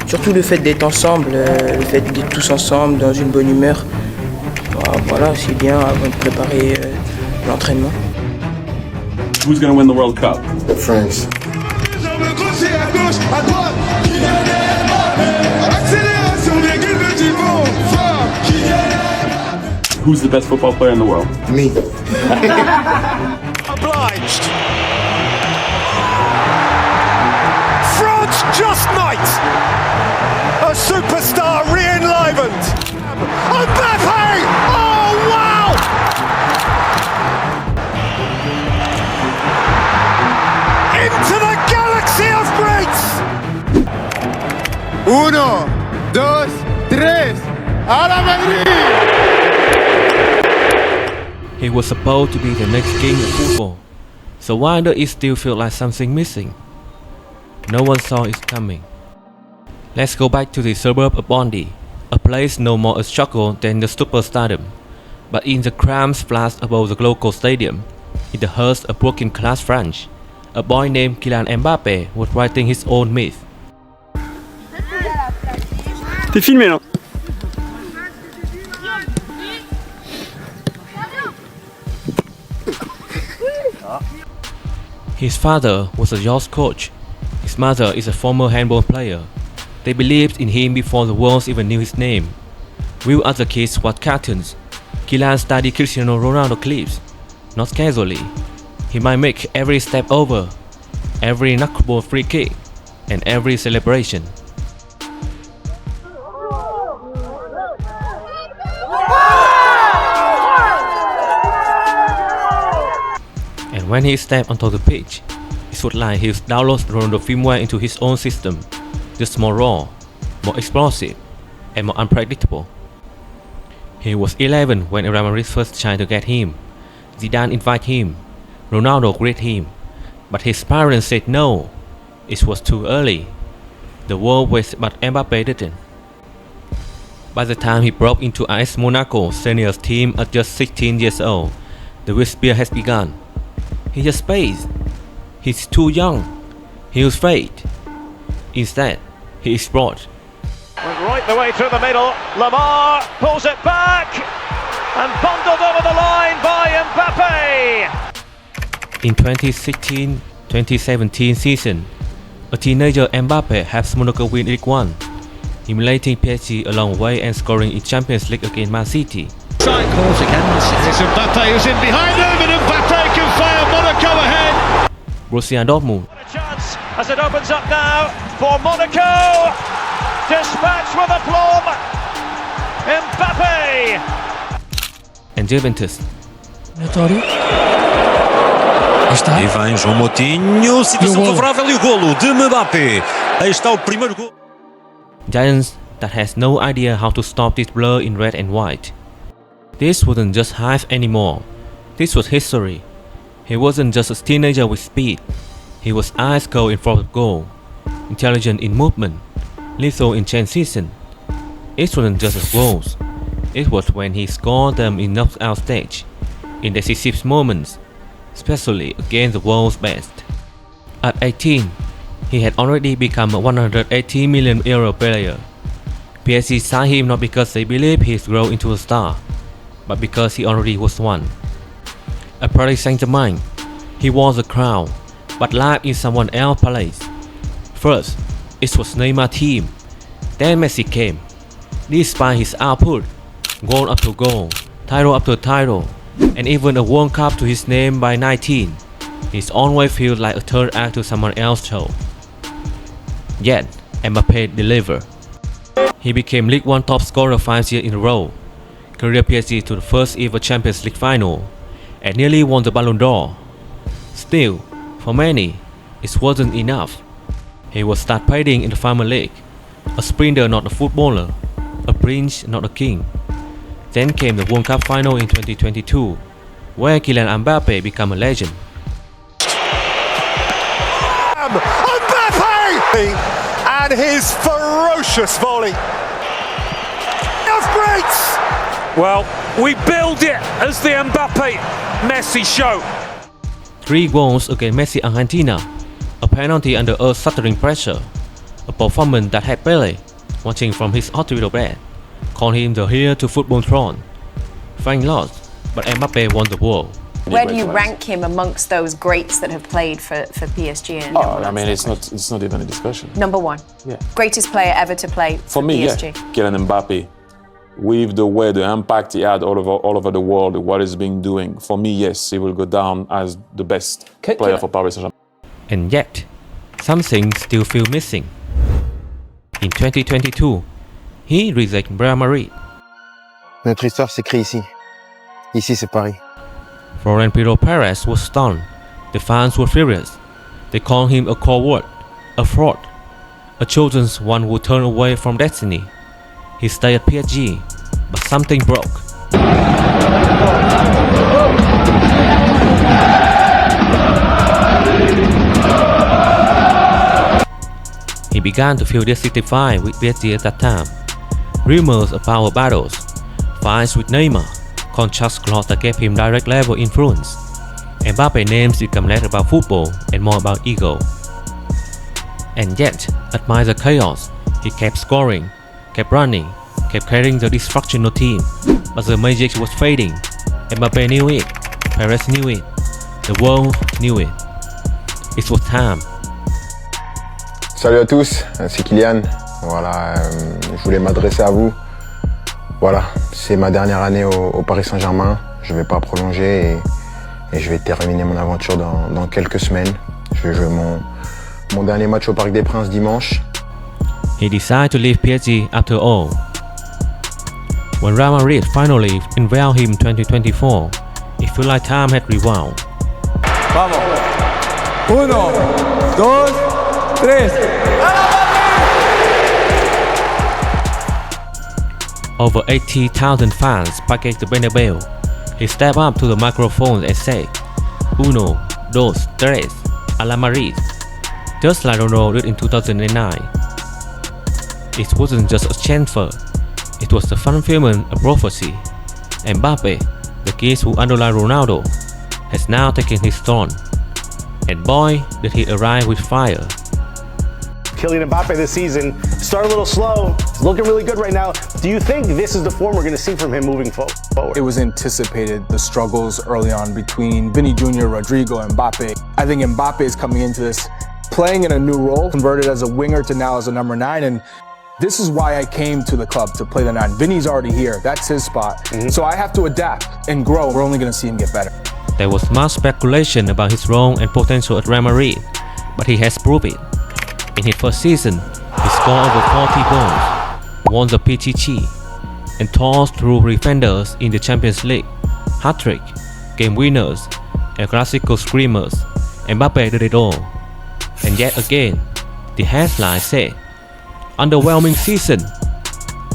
Surtout le fait d'être ensemble, le fait d'être tous ensemble dans une bonne humeur. Voilà, c'est bien avant de préparer l'entraînement. Who's going to win the World Cup? France. Who's the best football player in the world? Me. Obliged. France just might. A superstar re-enlivened. Mbappe! Oh wow! Into the galaxy of greats. 1, 2, 3. ¡A la Madrid! He was supposed to be the next king of football, so why does it still feel like something missing? No one saw it coming. Let's go back to the suburb of Bondi, a place no more a struggle than the stardom, but in the cramped flat above the local stadium, in the heart of working class France, a boy named Kylian Mbappé was writing his own myth. T'es filmé là. His father was a yacht coach. His mother is a former handball player. They believed in him before the world even knew his name. While other kids watched cartoons, Kylian studied Cristiano Ronaldo clips. Not casually, he might make every step over, every knuckleball free kick, and every celebration. And when he stepped onto the pitch, it was like he downloaded Ronaldo firmware into his own system, just more raw, more explosive, and more unpredictable. He was 11 when Real Madrid first tried to get him. Zidane invited him, Ronaldo greeted him, but his parents said no, it was too early. The world waited, but Mbappé didn't. By the time he broke into AS Monaco seniors team at just 16 years old, the whisper has begun. He just spaced. He's too young. He'll fade. Instead, he explored. Went right the way through the middle. Lamar pulls it back and bundled over the line by Mbappe. In 2016-2017 season, a teenager Mbappe helped Monaco win League One, emulating PSG a long way and scoring in Champions League against Man City. Side course again. It's Mbappe who's in behind them, and Mbappe can fire Monaco ahead. Borussia Dortmund. What a chance as it opens up now for Monaco. Dispatch with aplomb. Mbappe. And Juventus. E vem João Moutinho, situação favorável e o golo de Mbappé. Aí está o primeiro gol. Giants that has no idea how to stop this blur in red and white. This wasn't just hype anymore. This was history. He wasn't just a teenager with speed. He was ice cold in front of goal, intelligent in movement, lethal in transition. It wasn't just his goals. It was when he scored them in knockout stage, in decisive moments, especially against the world's best. At 18, he had already become a 180 million euro player. PSG signed him not because they believed he'd grow into a star, but because he already was one. At Paris Saint-Germain, he wore the crown, but lived in someone else's place. First, it was Neymar's team. Then Messi came. Despite his output, goal after goal, title after title, and even a World Cup to his name by 19, he's always feels like a third act to someone else's show. Yet, Mbappé delivered. He became League One top scorer 5 years in a row, carried PSG to the first ever Champions League final, and nearly won the Ballon d'Or. Still, for many, it wasn't enough. He was start playing in the Farmer League, a sprinter not a footballer, a prince not a king. Then came the World Cup final in 2022, where Kylian Mbappé became a legend. Mbappe! And his ferocious volley. Of greats! Well, we build it as the Mbappe-Messi show. 3 goals against Messi Argentina, a penalty under earth-shattering pressure, a performance that had Pele, watching from his hospital bed, called him the heir to football throne. Frank lost, but Mbappe won the world. Where do you rank him amongst those greats that have played for PSG? And I mean, it's not even a discussion. Number one. Yeah. Greatest player ever to play for me, PSG. Yeah. Kylian Mbappé, with the impact he had all over the world, what he's been doing. For me, yes, he will go down as the best player for Paris Saint-Germain. And yet, something still feels missing. In 2022, he rejected Real Madrid. Notre histoire s'écrit ici. Ici, c'est Paris. Florentino Perez was stunned. The fans were furious. They called him a coward, a fraud, a chosen one who turned away from destiny. He stayed at PSG, but something broke. He began to feel dissatisfied with PSG at that time. Rumors of power battles, fights with Neymar, contract clause that gave him direct level influence. Mbappe's name became less about football and more about ego. And yet, amid the chaos, he kept scoring, kept running, kept carrying the dysfunctional team. But the magic was fading. Mbappe knew it, Perez knew it, the world knew it. It was time. Salut à tous, c'est Kylian. Voilà, je voulais m'adresser à vous. Voilà, c'est ma dernière année au Paris Saint-Germain. Je ne vais pas prolonger et je vais terminer mon aventure dans quelques semaines. Je vais jouer mon dernier match au Parc des Princes dimanche. He decided to leave PSG after all. When Real Madrid finally unveiled him in 2024, it felt like time had rewound. Vamos. 1, 2, 3. Over 80,000 fans packed the Bernabeu. He stepped up to the microphone and said, "Uno, dos, tres, a la Madrid," just like Ronaldo did in 2009. It wasn't just a transfer, it was the fulfillment of prophecy. Mbappe, the kid who underlined Ronaldo, has now taken his throne. And boy, did he arrive with fire. Kylian Mbappé this season started a little slow. He's looking really good right now. Do you think this is the form we're going to see from him moving forward? It was anticipated, the struggles early on between Vinny Jr., Rodrigo, and Mbappe. I think Mbappe is coming into this playing in a new role, converted as a winger to now as a number 9. And this is why I came to the club, to play the 9. Vinny's already here. That's his spot. So I have to adapt and grow. We're only going to see him get better. There was much speculation about his role and potential at Real Madrid, but he has proved it. In his first season, he scored over 40 goals, won the Pichichi, and tossed through defenders in the Champions League, hat-trick, game winners, and classical screamers. Mbappe did it all. And yet again, the headline said, "Underwhelming season."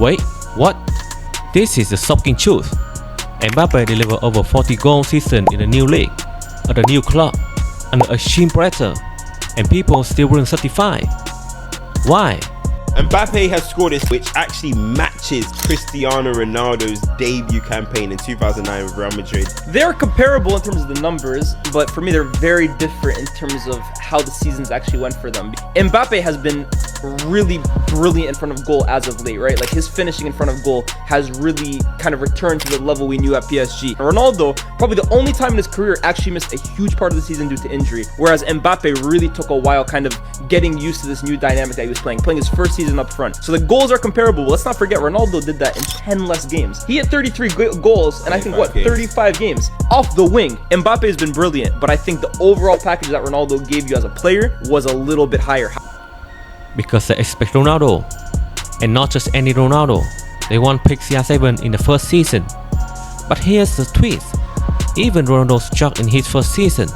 Wait, what? This is the shocking truth. Mbappe delivered over 40 goal season in a new league, at a new club, under extreme pressure, and people still weren't satisfied. Why? Mbappe has scored this, which actually matches Cristiano Ronaldo's debut campaign in 2009 with Real Madrid. They're comparable in terms of the numbers, but for me they're very different in terms of how the seasons actually went for them. Mbappe has been really brilliant in front of goal as of late, right? Like his finishing in front of goal has really kind of returned to the level we knew at PSG. Ronaldo, probably the only time in his career, actually missed a huge part of the season due to injury, whereas Mbappe really took a while kind of getting used to this new dynamic that he was playing his first season up front. So the goals are comparable. Let's not forget, Ronaldo did that in 10 less games. He had 33 goals and I think, 35 games. Off the wing, Mbappe has been brilliant, but I think the overall package that Ronaldo gave you as a player was a little bit higher. Because they expect Ronaldo, and not just any Ronaldo. They won pick CR7 in the first season. But here's the twist. Even Ronaldo struck in his first season.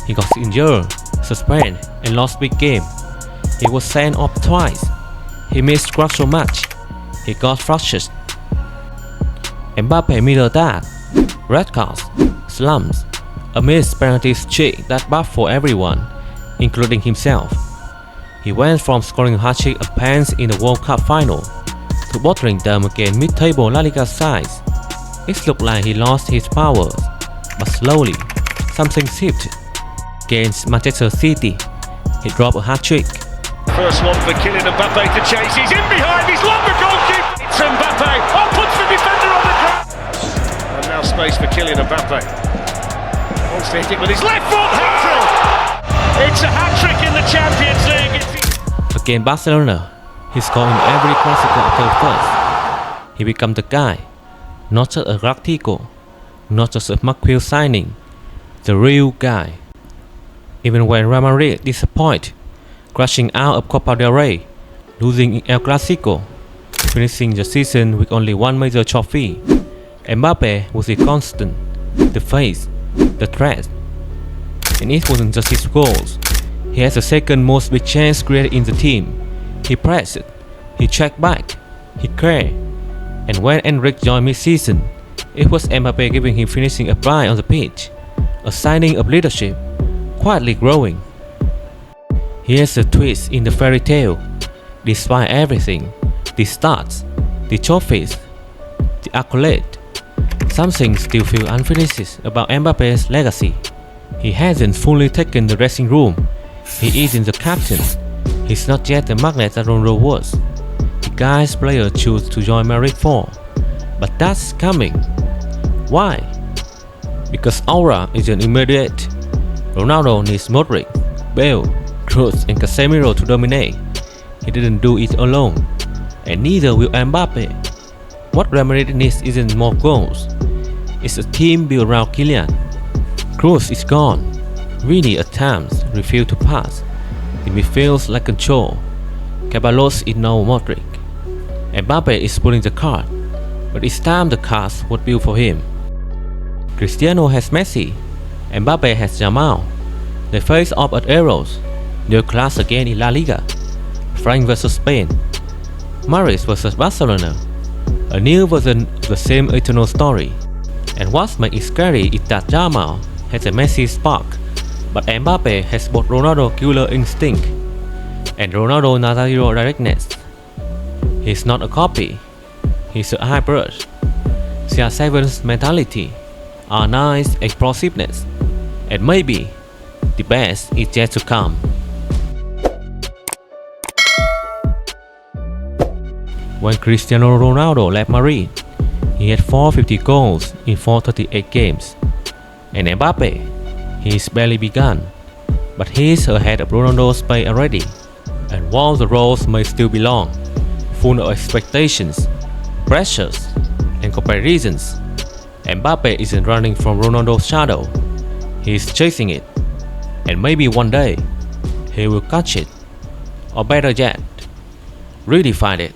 He got injured, suspended, and lost big game. He was sent off twice. He missed crucial match. He got frustrated. Mbappe mirrored that. Red cards, slumps, a missed penalty streak that baffled everyone, including himself. He went from scoring a hat-trick appearance in the World Cup final to bottling them against mid-table La Liga sides. It looked like he lost his powers, but slowly, something shifted. Against Manchester City, he dropped a hat-trick. First one for Kylian Mbappé to chase. He's in behind. He's long the goalkeeper. It's Mbappé. Oh, puts the defender on the ground. And now space for Kylian Mbappé. Wants to hit it with his left foot. Hat-trick. It's a hat-trick in the Champions League. Against Barcelona, he scored in every Clasico until first. He became the guy, not just a Galactico, not just a Marquez signing, the real guy. Even when Real Madrid disappointed, crashing out of Copa del Rey, losing in El Clasico, finishing the season with only one major trophy, Mbappe was the constant, the face, the threat. And it wasn't just his goals. He has the second most big chance created in the team. He pressed, he checked back, he cared. And when Enrique joined mid-season, it was Mbappe giving him finishing a pride on the pitch, a signing of leadership, quietly growing. Here's a twist in the fairy tale. Despite everything, the stats, the trophies, the accolade, something still feels unfinished about Mbappe's legacy. He hasn't fully taken the dressing room. He isn't the captain. He's not yet the magnet that Ronaldo was. The guy's players choose to join Madrid for. But that's coming. Why? Because aura isn't immediate. Ronaldo needs Modric, Bale, Kroos and Casemiro to dominate. He didn't do it alone. And neither will Mbappe. What Real Madrid needs isn't more goals. It's a team built around Kylian. Kroos is gone. Vini at times refused to pass. The midfields lack control. Ceballos is no Modric. Mbappe is pulling the card, but it's time the cards were built for him. Cristiano has Messi. Mbappe has Jamal. They face off at Euros. New class again in La Liga. France vs Spain. Madrid vs Barcelona. A new version of the same eternal story. And what makes it scary is that Jamal has a Messi spark, but Mbappe has both Ronaldo killer instinct and Ronaldo Nazario directness. He's not a copy, he's a hybrid. CR7's mentality, R9's explosiveness, and maybe the best is yet to come. When Cristiano Ronaldo left Madrid, he had 450 goals in 438 games. And Mbappe, he's barely begun, but he's ahead of Ronaldo's pace already. And while the roles may still be long, full of expectations, pressures, and comparisons, Mbappe isn't running from Ronaldo's shadow. He's chasing it, and maybe one day he will catch it, or better yet, redefine it.